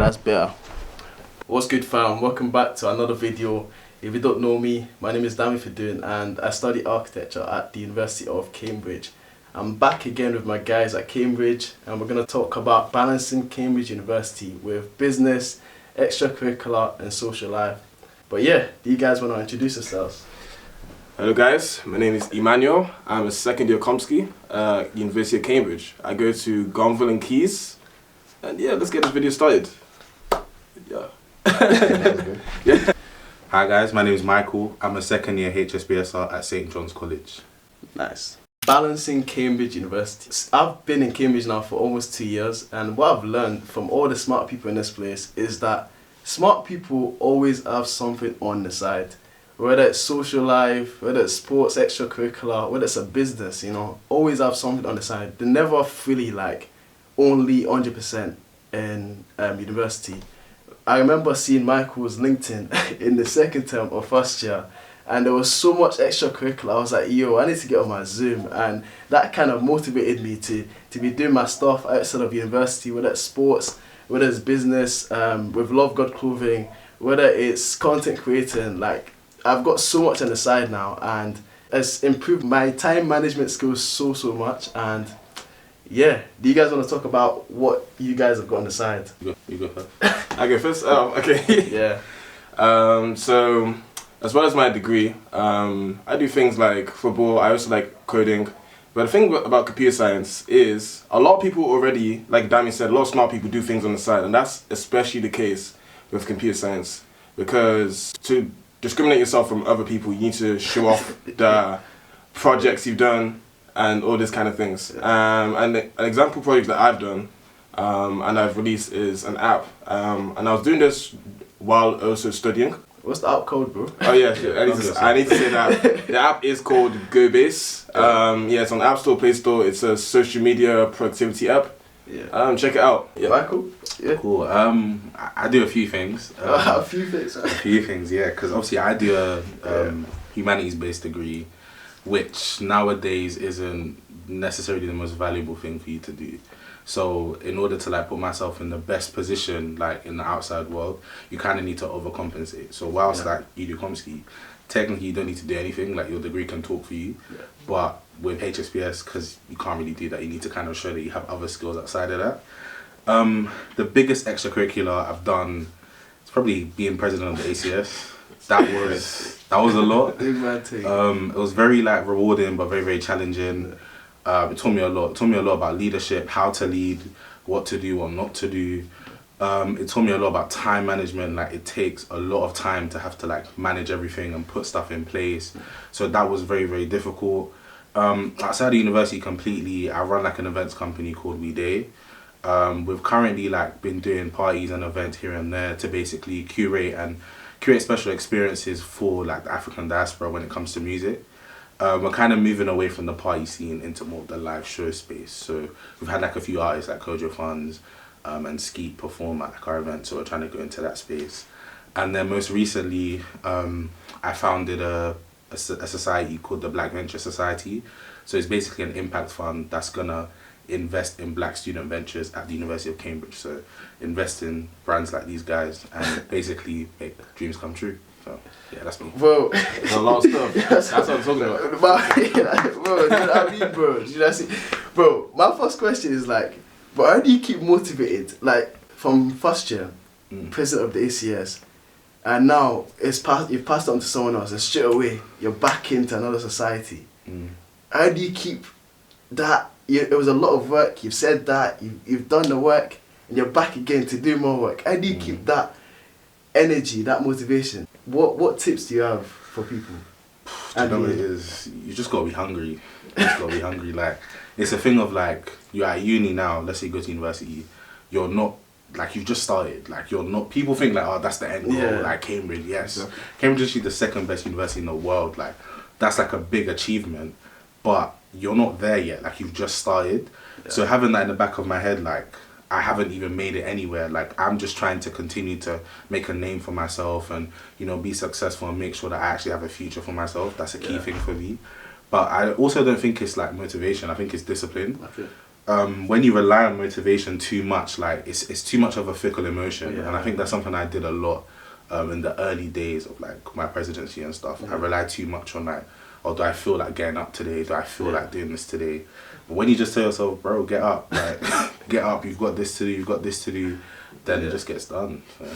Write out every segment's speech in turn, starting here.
that's better. What's good, fam? Welcome back to another video. If you don't know me, my name is Dami Fadun and I study architecture at the University of Cambridge. I'm back again with my guys at Cambridge and we're going to talk about balancing Cambridge University with business, extracurricular and social life. But yeah, do you guys want to introduce yourselves? Hello guys, my name is Emmanuel. I'm a second year Comsci at University of Cambridge. I go to Gonville and Keys. And yeah, let's get this video started. Yeah. Yeah. Hi guys, my name is Michael. I'm a second year HSBSR at St. John's College. Nice. Balancing Cambridge University. I've been in Cambridge now for almost 2 years, and what I've learned from all the smart people in this place is that smart people always have something on the side. Whether it's social life, whether it's sports, extracurricular, whether it's a business, you know, always have something on the side. They never really only 100% in university. I remember seeing Michael's LinkedIn in the second term of first year, and there was so much extracurricular. I was like, yo, I need to get on my Zoom, and that kind of motivated me to be doing my stuff outside of university, whether it's sports, whether it's business, with LUVV GOD Clothing, whether it's content creating. I've got so much on the side now, and it's improved my time management skills so much. And yeah, do you guys want to talk about what you guys have got on the side? You go first. I go first? Oh, okay. Yeah. So, as well as my degree, I do things like football. I also like coding. But the thing about computer science is a lot of people already, like Dami said, a lot of smart people do things on the side. And that's especially the case with computer science. Because to discriminate yourself from other people, you need to show off the projects you've done and all these kind of things. And an example project that I've done and I've released is an app. And I was doing this while also studying. What's the app code, bro? Oh yeah, I need to say that. The app is called GoBase. Yeah, it's on App Store, Play Store. It's a social media productivity app. Yeah. Check it out. Yeah. Michael? Yeah. Cool. I do a few things. A few things. A few things, yeah. Because obviously I do a humanities-based degree, which nowadays isn't necessarily the most valuable thing for you to do. So in order to put myself in the best position in the outside world, you kind of need to overcompensate. So whilst you do Comsci, technically you don't need to do anything. Your degree can talk for you. Yeah. But with HSBS, because you can't really do that, you need to kind of show that you have other skills outside of that. The biggest extracurricular I've done is probably being president of the ACS. That was a lot. Big man thing. It was very rewarding but very challenging. It taught me a lot. It taught me a lot about leadership, how to lead, what to do, what not to do. It taught me a lot about time management. It takes a lot of time to have to manage everything and put stuff in place. So that was very difficult. Outside of university completely, I run an events company called We Day. We've currently been doing parties and events here and there to basically curate special experiences for the African diaspora when it comes to music. We're kind of moving away from the party scene into more of the live show space. So we've had a few artists like Kojo Funds and Skeet perform at our event, so we're trying to go into that space. And then most recently, I founded a society called the Black Venture Society. So it's basically an impact fund that's gonna invest in black student ventures at the University of Cambridge. So invest in brands like these guys and basically make dreams come true. So yeah, that's me. Bro, there's a lot of stuff. That's what I'm talking about. Bro, you know what I mean, bro? You know, bro, my first question is but how do you keep motivated? From first year, president of the ACS, and now you've passed it on to someone else, and straight away you're back into another society. How do you keep that? It was a lot of work. You've said that you've done the work, and you're back again to do more work. How do you keep that energy, that motivation? What tips do you have for people? You know what it is? You just gotta be hungry. You just gotta be hungry. It's a thing of you're at uni now. Let's say you go to university. You're not you've just started. You're not. People think oh, that's the end goal. Cambridge, yes. Yeah. Cambridge is actually the second best university in the world. That's a big achievement, but you're not there yet. You've just started. Yeah. So having that in the back of my head, I haven't even made it anywhere. I'm just trying to continue to make a name for myself and, be successful and make sure that I actually have a future for myself. That's a key thing for me. But I also don't think it's motivation. I think it's discipline. when you rely on motivation too much, like it's too much of a fickle emotion, and I think that's something I did a lot in the early days of like my presidency and stuff. I relied too much on like, oh, do I feel like getting up today? Do I feel like doing this today? But when you just tell yourself, bro, get up, like get up, you've got this to do, you've got this to do, then it just gets done. So,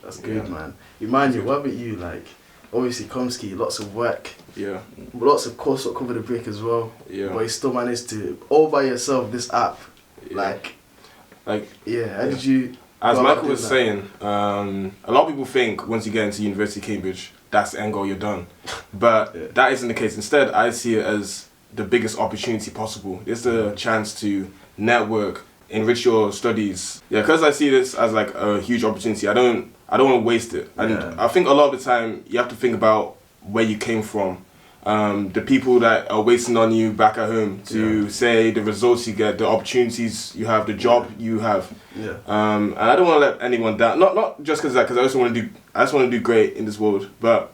that's good, man. Emmanuel, what about you? Like, obviously, Komsky, lots of work. Yeah. Lots of coursework over the break as well. Yeah. But you still managed to, all by yourself, this app. Yeah. How did you... As Michael was saying, a lot of people think once you get into University of Cambridge, that's the end goal, you're done. But that isn't the case. Instead, I see it as the biggest opportunity possible. It's the chance to network, enrich your studies. Yeah, because I see this as like a huge opportunity. I don't want to waste it. And I think a lot of the time, you have to think about where you came from. The people that are waiting on you back at home to say the results you get, the opportunities you have, the job you have. And I don't want to let anyone down. Not just because I just want to do great in this world, but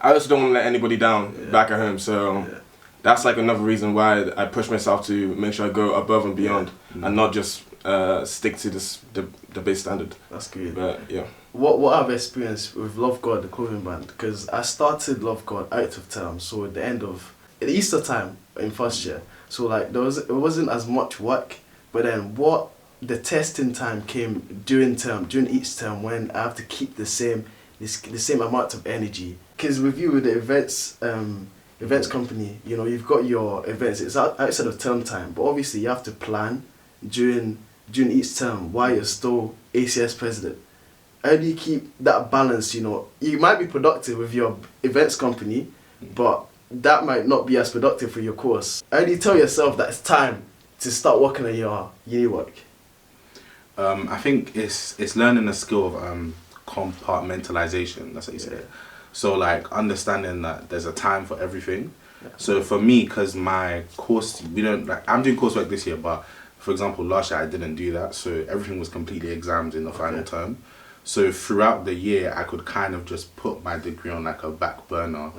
I also don't want to let anybody down back at home. So that's like another reason why I push myself to make sure I go above and beyond and not just stick to the base standard. That's good. But yeah. What I've experienced with LUVV GOD, the clothing brand, because I started LUVV GOD out of term, so at the end of Easter time in first year. So like it wasn't as much work, but then the testing time came during each term when I have to keep the same amount of energy. Because with you with the events company, you know, you've got your events. It's outside of term time, but obviously you have to plan during each term while you're still ACS president. How do you keep that balance? You know, you might be productive with your events company, but that might not be as productive for your course. How do you tell yourself that it's time to start working on your uni work? I think it's learning the skill of compartmentalization. That's what you say. So like understanding that there's a time for everything. So for me, because my course, I'm doing coursework this year, but for example, last year I didn't do that. So everything was completely exams in the final term. So throughout the year, I could kind of just put my degree on like a back burner,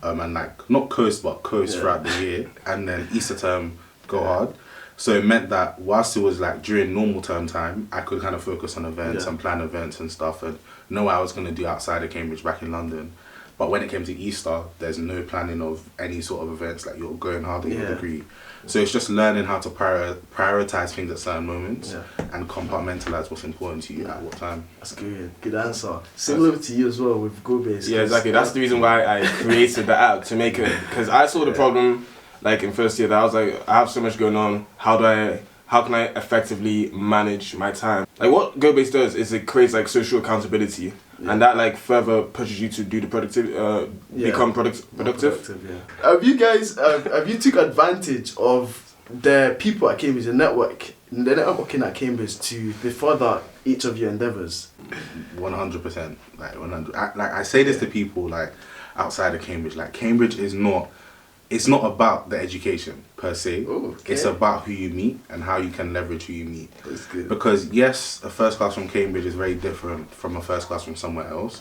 and like not coast throughout the year, and then Easter term go hard. So it meant that whilst it was like during normal term time, I could kind of focus on events and plan events and stuff, and know what I was going to do outside of Cambridge back in London. But when it came to Easter, there's no planning of any sort of events, like you're going hard on your degree. So it's just learning how to prioritize things at certain moments and compartmentalize what's important to you at what time. That's good. Good answer. Similar to you as well with GoBase. Yeah, exactly. That's the reason why I created the app, to make it, because I saw the problem like in first year that I was like, I have so much going on. How can I effectively manage my time? Like what GoBase does is it creates like social accountability. And that like further pushes you to do the become productive. Have you guys have you took advantage of the people at Cambridge, the networking at Cambridge to further each of your endeavours? 100%. Like 100. I say this to people like outside of Cambridge. Like Cambridge is not. It's not about the education per se. Ooh, okay. It's about who you meet and how you can leverage who you meet. That's good. Because yes, a first class from Cambridge is very different from a first class from somewhere else.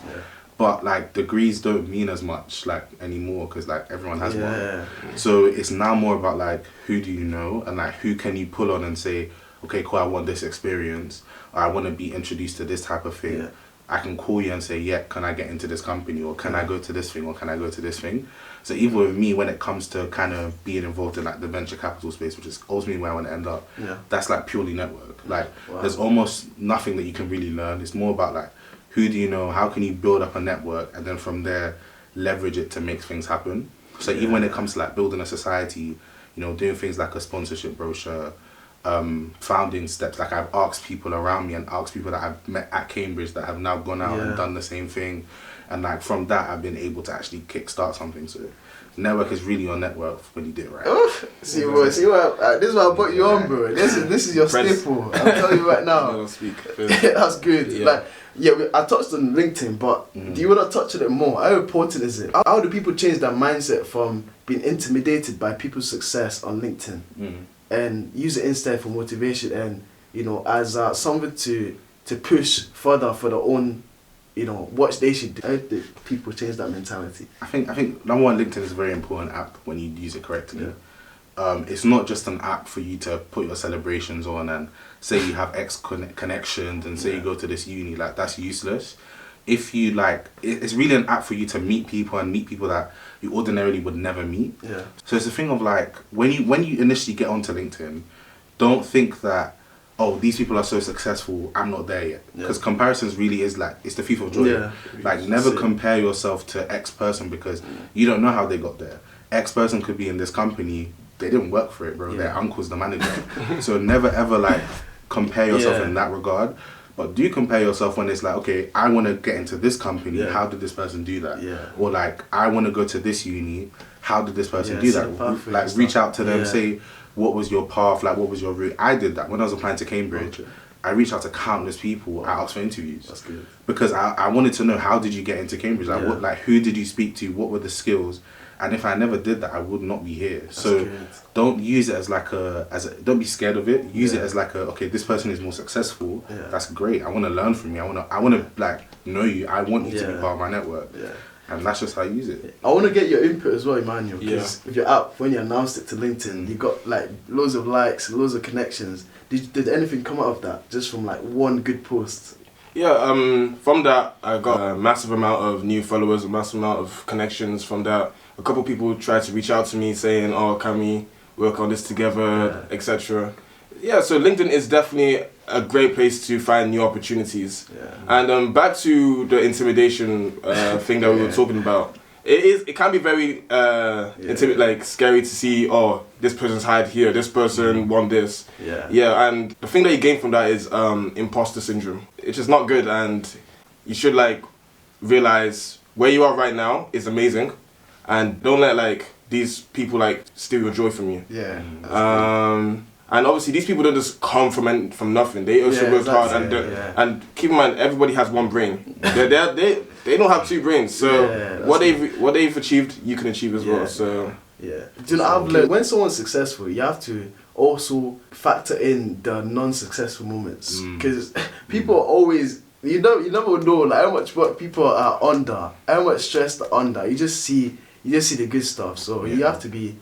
But like degrees don't mean as much like anymore because like everyone has one. So it's now more about like who do you know and like who can you pull on and say, okay, cool, I want this experience, or I want to be introduced to this type of thing. I can call you and say, yeah, can I get into this company, or can I go to this thing, or can I go to this thing? So even with me, when it comes to kind of being involved in like the venture capital space, which is ultimately where I want to end up, that's like purely network. Like there's almost nothing that you can really learn. It's more about like, who do you know, how can you build up a network, and then from there, leverage it to make things happen. So even when it comes to like building a society, you know, doing things like a sponsorship brochure, founding steps, like I've asked people around me and asked people that I've met at Cambridge that have now gone out and done the same thing, and like from that I've been able to actually kickstart something. So network is really your network when you do it right. See what this is why I put you on, bro. This is your staple. I'm telling you right now. That's good. I touched on LinkedIn, but do you want to touch on it more? How important is it? How do people change their mindset from being intimidated by people's success on LinkedIn and use it instead for motivation and, you know, as something to push further for their own, you know, what they should do? How do people change that mentality? I think number one, LinkedIn is a very important app when you use it correctly. it's not just an app for you to put your celebrations on and say you have X connections and say you go to this uni. Like, that's useless. If you like, it's really an app for you to meet people and meet people that you ordinarily would never meet. Yeah. So it's a thing of like, when you initially get onto LinkedIn, don't think that, oh, these people are so successful, I'm not there yet. Because comparisons really is like, it's the thief of joy. Yeah. Like, never compare yourself to X person because you don't know how they got there. X person could be in this company, they didn't work for it, bro. Yeah. Their uncle's the manager. So never ever like compare yourself in that regard. But do compare yourself when it's like, okay, I want to get into this company. Yeah. How did this person do that? Yeah. Or like, I want to go to this uni. How did this person do that? Like, reach out to them, say, what was your path? Like, what was your route? I did that when I was applying to Cambridge. Okay. I reached out to countless people. I asked for interviews. That's good. Because I wanted to know, how did you get into Cambridge? Like, what, like, who did you speak to? What were the skills? And if I never did that, I would not be here. That's so good. Don't use it as like don't be scared of it. Use it as like okay, this person is more successful. Yeah. That's great. I want to learn from you. I want to like know you. I want you to be part of my network. Yeah. And that's just how I use it. I want to get your input as well, Emmanuel, because with your app, when you announced it to LinkedIn, you got like loads of likes, loads of connections. Did anything come out of that, just from like one good post? Yeah, from that, I got a massive amount of new followers, a massive amount of connections from that. A couple of people tried to reach out to me saying, oh, can we work on this together, etc. Yeah, so LinkedIn is definitely a great place to find new opportunities. Yeah. And back to the intimidation thing that we were talking about. It can be very like scary to see, oh, this person's hired here, this person won this. Yeah, and the thing that you gain from that is imposter syndrome. It's just not good, and you should like realize where you are right now is amazing, and don't let like these people like steal your joy from you. Yeah. And obviously these people don't just come from nothing. They also work hard, and keep in mind, everybody has one brain. They don't have two brains. So what they've achieved, you can achieve as well. So do you know, I've learned when someone's successful, you have to also factor in the non-successful moments, because people are always, you never know like how much work people are under, how much stress they're under. You just see the good stuff. So you have to be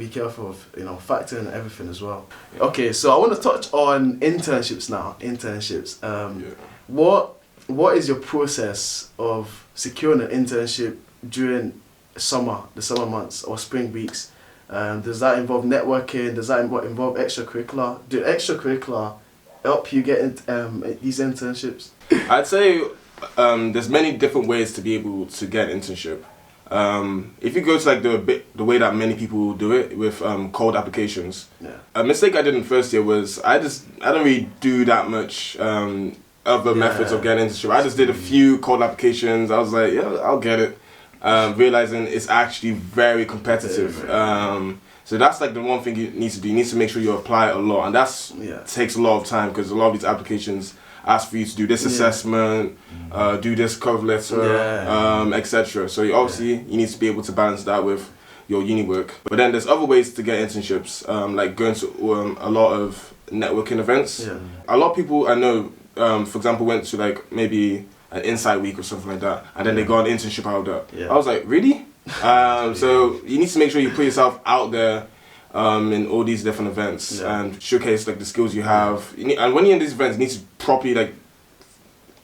careful of factoring everything as well. Okay, so I want to touch on internships now. What is your process of securing an internship during the summer months or spring weeks? Does that involve networking? Does that involve extracurricular? Do extracurricular help you get these internships? I'd say there's many different ways to be able to get an internship. If you go to like the way that many people do it with cold applications, a mistake I did in first year was I don't really do that much other methods of getting internship. I just did a few cold applications. I was like, yeah, I'll get it, realizing it's actually very competitive. So that's like the one thing you need to do. You need to make sure you apply a lot, and that's takes a lot of time, because a lot of these applications ask for you to do this assessment, do this cover letter, etc. So you need to be able to balance that with your uni work. But then there's other ways to get internships, like going to a lot of networking events. A lot of people I know, for example, went to like maybe an Insight Week or something like that, and then they got an internship out of that. I was like, really? So you need to make sure you put yourself out there in all these different events and showcase like the skills you have. And when you're in these events, you need to properly like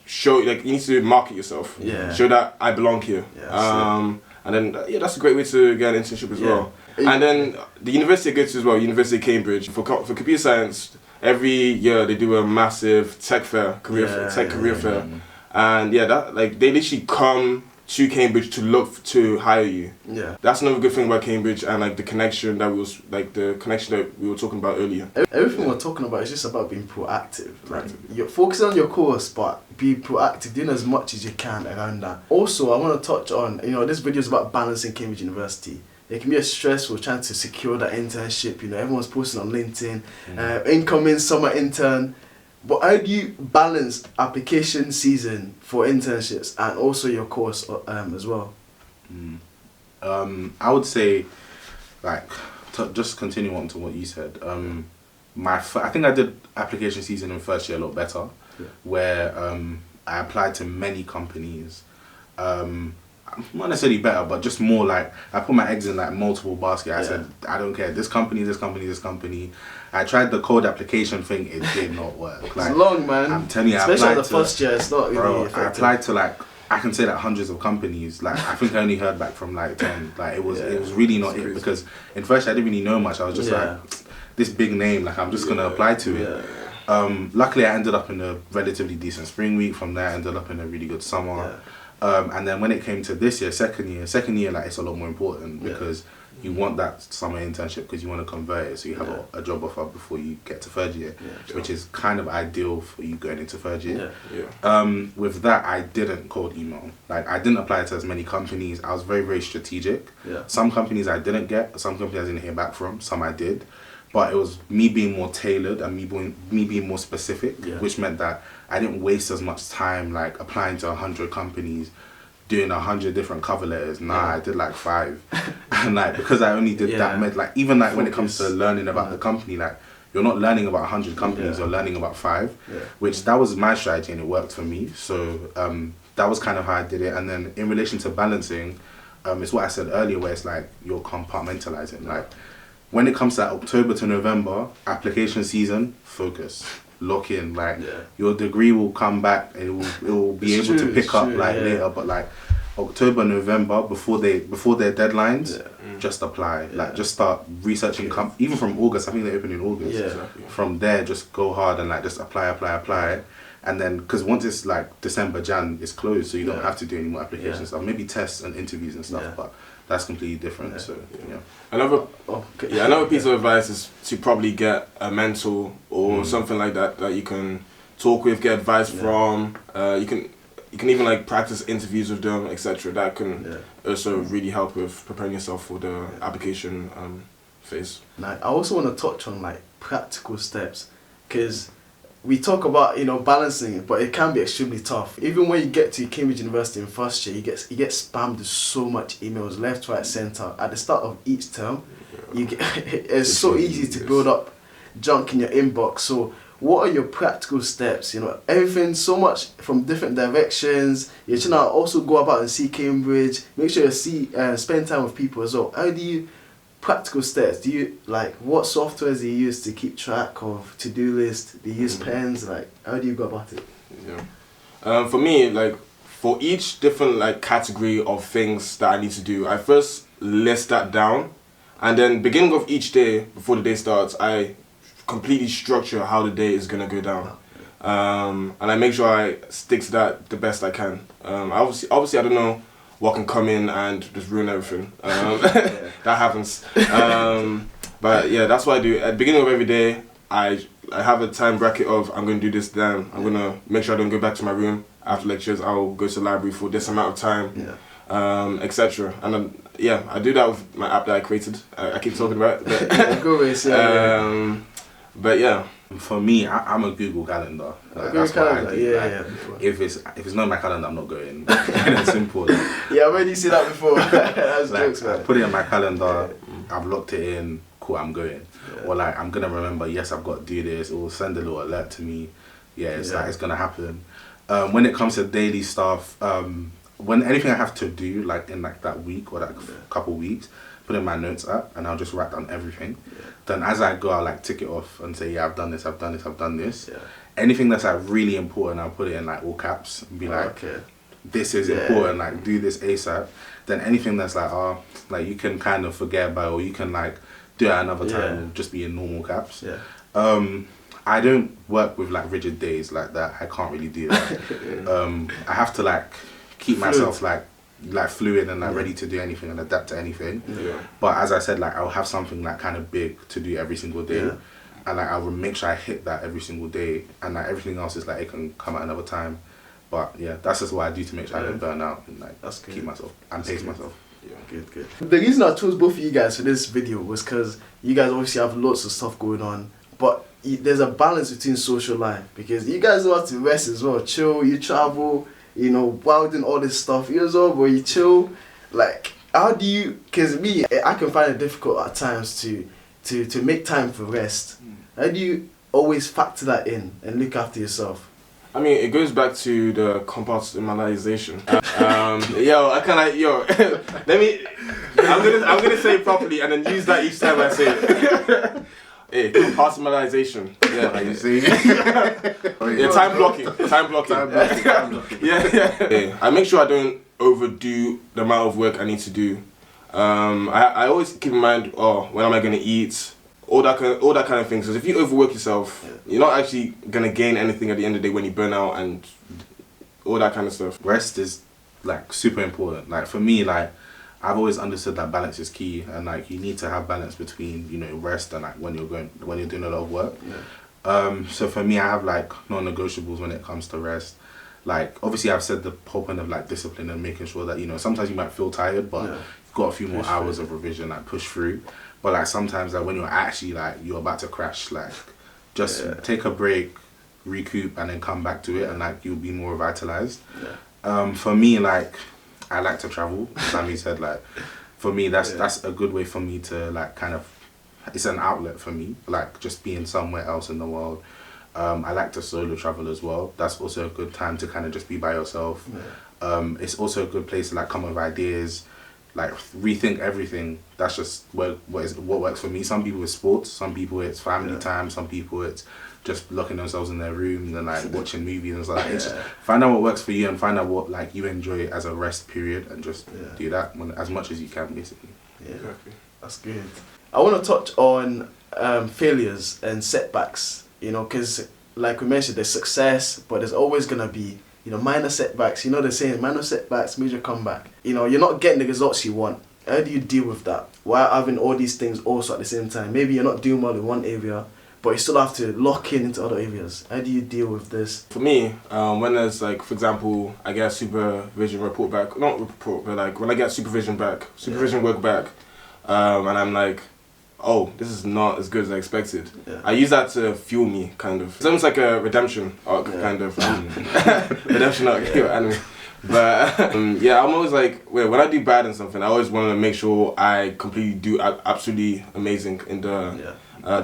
show, like you need to market yourself. Show that I belong here. And then that's a great way to get an internship as well. And then the university I go to as well, University of Cambridge, for computer science, every year they do a massive tech fair, career fair. And that like they literally come to Cambridge to look to hire you. That's another good thing about Cambridge, and like the connection that we were talking about earlier. Everything we're talking about is just about being proactive. Like, you're focusing on your course, but be proactive, doing as much as you can around that. Also, I want to touch on, this video is about balancing Cambridge University. It can be a stressful trying to secure that internship. Everyone's posting on LinkedIn, incoming summer intern. But how do you balance application season for internships and also your course as well? I would say, like, just continue on to what you said. I think I did application season in first year a lot better, where I applied to many companies. not necessarily better, but just more like, I put my eggs in like multiple baskets. I said, I don't care, this company, this company, this company. I tried the code application thing, it did not work. Like, it's long, man. I'm telling you, especially I applied the first year, it's not really effective. I applied to like, I can say like hundreds of companies. Like, I think I only heard back from like 10. Like, it was really not it, because in first I didn't really know much. I was just like, this big name, like I'm just gonna apply to it. Luckily, I ended up in a relatively decent spring week. From there, I ended up in a really good summer. And then when it came to this year, second year, like it's a lot more important because you want that summer internship because you want to convert it, so you have a job offer before you get to third year, which is kind of ideal for you going into third year. With that, I didn't cold email. Like, I didn't apply to as many companies. I was very, very strategic. Some companies I didn't get, some companies I didn't hear back from, some I did. But it was me being more tailored and me being more specific, which meant that I didn't waste as much time like applying to 100 companies, doing 100 different cover letters. I did like 5. And like, because I only did that, meant like, even like when it comes to learning about the company, like you're not learning about 100 companies, you're learning about 5, which that was my strategy and it worked for me. So that was kind of how I did it. And then in relation to balancing, it's what I said earlier, where it's like you're compartmentalizing. Like, when it comes to October to November, application season, focus, lock in. Like, your degree will come back and it will be able to pick up later. But like October, November, before their deadlines, just apply. Like, just start researching. Even from August, I think they open in August. From there, just go hard and like just apply. And then, because once it's like December, Jan, it's closed, so you don't have to do any more application stuff. Maybe tests and interviews and stuff, but that's completely different. So another piece of advice is to probably get a mentor or something like that you can talk with, get advice from. You can even like practice interviews with them, etc. That can also really help with preparing yourself for the application phase. Now, I also want to touch on like practical steps, because we talk about, balancing it, but it can be extremely tough. Even when you get to Cambridge University in first year, you get spammed with so much emails, left, right, centre. At the start of each term, it's so easy to build up junk in your inbox. So what are your practical steps? Everything so much from different directions. You're trying to also go about and see Cambridge. Make sure you spend time with people as well. How do you practical steps? Do you what softwares do you use to keep track of to-do list? Do you use pens? Like, how do you go about it? For me, like, for each different category of things that I need to do, I first list that down, and then beginning of each day, before the day starts, I completely structure how the day is gonna go down, and I make sure I stick to that the best I can. Obviously, I don't know what can come in and just ruin everything. That happens. But yeah, that's what I do. At the beginning of every day, I have a time bracket of I'm going to do this then. I'm going to make sure I don't go back to my room after lectures. I'll go to the library for this amount of time, etc. And then, I do that with my app that I created. I keep talking about it. But yeah. For me, I'm a Google Calendar. That's what I do. If it's not in my calendar, I'm not going. It's simple. I've already seen that before. That's jokes, man. I put it in my calendar. I've locked it in. Cool, I'm going. Or I'm gonna remember. Yes, I've got to do this. It will send a little alert to me. It's gonna happen. When it comes to daily stuff, when anything I have to do, in that week or that couple weeks, put in my notes app and I'll just write down everything. Then as I go, I'll tick it off and say, I've done this, I've done this, I've done this. Anything that's really important, I'll put it in all caps and be this is important, do this ASAP. Then anything that's you can kind of forget about, or you can do it at another time, will just be in normal caps. I don't work with rigid days like that. I can't really do that. I have to keep myself fluid and ready to do anything and adapt to anything. But as I said, I'll have something kind of big to do every single day, and I will make sure I hit that every single day, and everything else is it can come at another time. But that's just what I do to make sure I don't burn out and keep myself and pace myself. Good. The reason I chose both of you guys for this video was because you guys obviously have lots of stuff going on, but there's a balance between social life, because you guys know how to rest as well, chill, you travel, while doing all this stuff, you as well, but you chill. How do you, because me, I can find it difficult at times to make time for rest. How do you always factor that in and look after yourself? I mean, it goes back to the compartmentalization. Let me. I'm gonna say it properly and then use that each time I say it. Hey, compartmentalization. Yeah, You see? yeah, time blocking. Yeah. I make sure I don't overdo the amount of work I need to do. I always keep in mind, when am I gonna eat? All that kind of thing. Because if you overwork yourself, you're not actually gonna gain anything at the end of the day when you burn out and all that kind of stuff. Rest is like super important. Like for me, like I've always understood that balance is key, and like you need to have balance between, you know, rest and like when you're doing a lot of work. So for me, I have like non-negotiables when it comes to rest. Like obviously I've said the whole point of like discipline and making sure that, you know, sometimes you might feel tired, but you've got a few more hours of revision, like push through. But like sometimes like when you're actually like you're about to crash, like just take a break, recoup, and then come back to it, and like you'll be more revitalized. For me, like I like to travel. Dami said, like for me that's a good way for me to like kind of, it's an outlet for me, like just being somewhere else in the world. I like to solo travel as well. That's also a good time to kind of just be by yourself. It's also a good place to like come up with ideas, like rethink everything. That's just what works for me. Some people it's sports, some people it's family time, some people it's just locking themselves in their rooms and like watching movies and stuff. It's just find out what works for you and find out what like you enjoy as a rest period, and just do that as much as you can, basically. Exactly. That's good. I want to touch on failures and setbacks, you know, because like we mentioned, there's success, but there's always going to be, you know, minor setbacks. You know, they're saying minor setbacks, major comeback. You know, you're not getting the results you want. How do you deal with that while having all these things also at the same time? Maybe you're not doing well in one area, but you still have to lock into other areas. How do you deal with this? For me, when there's like, for example, I get a supervision report back, not report, but like when I get supervision work back, and I'm like, oh, this is not as good as I expected. I use that to fuel me, kind of. It's almost like a redemption arc, kind of. Redemption arc, anyway. But I'm always like, when I do bad in something, I always want to make sure I completely do absolutely amazing in the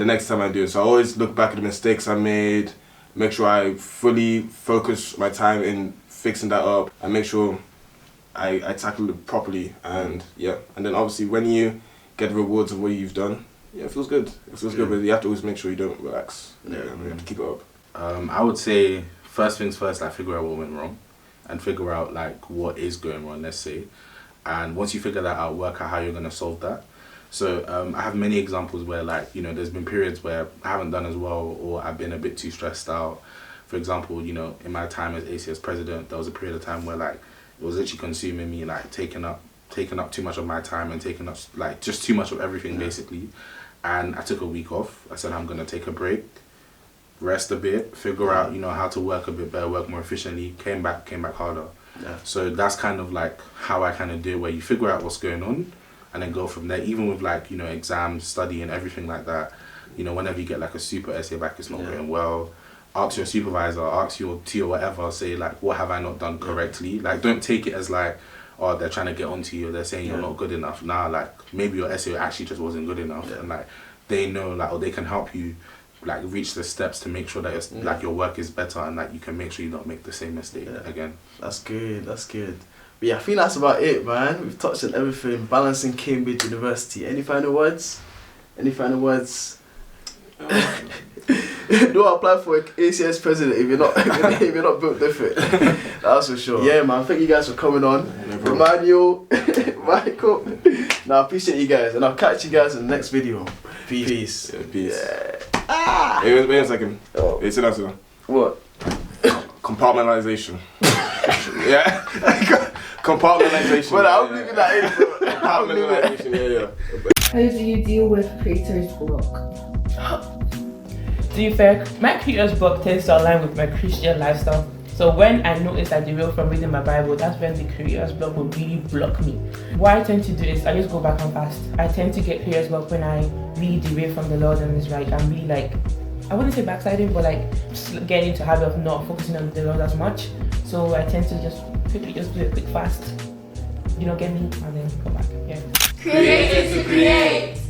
next time I do it. So I always look back at the mistakes I made, make sure I fully focus my time in fixing that up, and make sure I tackle it properly. And and then obviously when you get the rewards of what you've done, it feels good. It feels good, but you have to always make sure you don't relax. You have to keep it up. I would say first things first, like figure out what went wrong, and figure out like what is going wrong, let's say. And once you figure that out, work out how you're gonna solve that. So I have many examples where, like, you know, there's been periods where I haven't done as well, or I've been a bit too stressed out. For example, you know, in my time as ACS president, there was a period of time where like it was literally consuming me, like taking up too much of my time and taking up like just too much of everything basically. And I took a week off. I said I'm gonna take a break, rest a bit, figure out, you know, how to work a bit better, work more efficiently. Came back harder. So that's kind of like how I kind of do it, where you figure out what's going on and then go from there. Even with like, you know, exams, study and everything like that, you know, whenever you get like a super essay back, it's not going well, ask your supervisor, ask your T or whatever, say like, what have I not done correctly? Like, don't take it as like, oh, they're trying to get onto you, or they're saying you're not good enough. Nah, like maybe your essay actually just wasn't good enough, and like they know, like, or they can help you like reach the steps to make sure that it's, like your work is better, and like you can make sure you don't make the same mistake again. That's good. But yeah, I think that's about it, man. We've touched on everything. Balancing Cambridge University. Any final words? Don't apply for ACS president if you're not built different. That's for sure. Yeah, man. Thank you guys for coming on. Emmanuel, Michael. Now, I appreciate you guys, and I'll catch you guys in the next video. Peace. Peace. Wait a second. Wait, sit down. What? Compartmentalization. Compartmentalization. Well, I'm leaving that in, bro. Compartmentalization, How do you deal with creator's block? To be fair, my creator's block tends to align with my Christian lifestyle. So when I notice I derail from reading my Bible, that's when the creator's block will really block me. What I tend to do is I just go back and fast. I tend to get creator's block when I really derail from the Lord and His right. I'm really like, I wouldn't say backsliding, but like just getting into a habit of not focusing on the Lord as much. So I tend to just quickly do a quick fast, you know, get me, and then come back. Yeah. Created to create.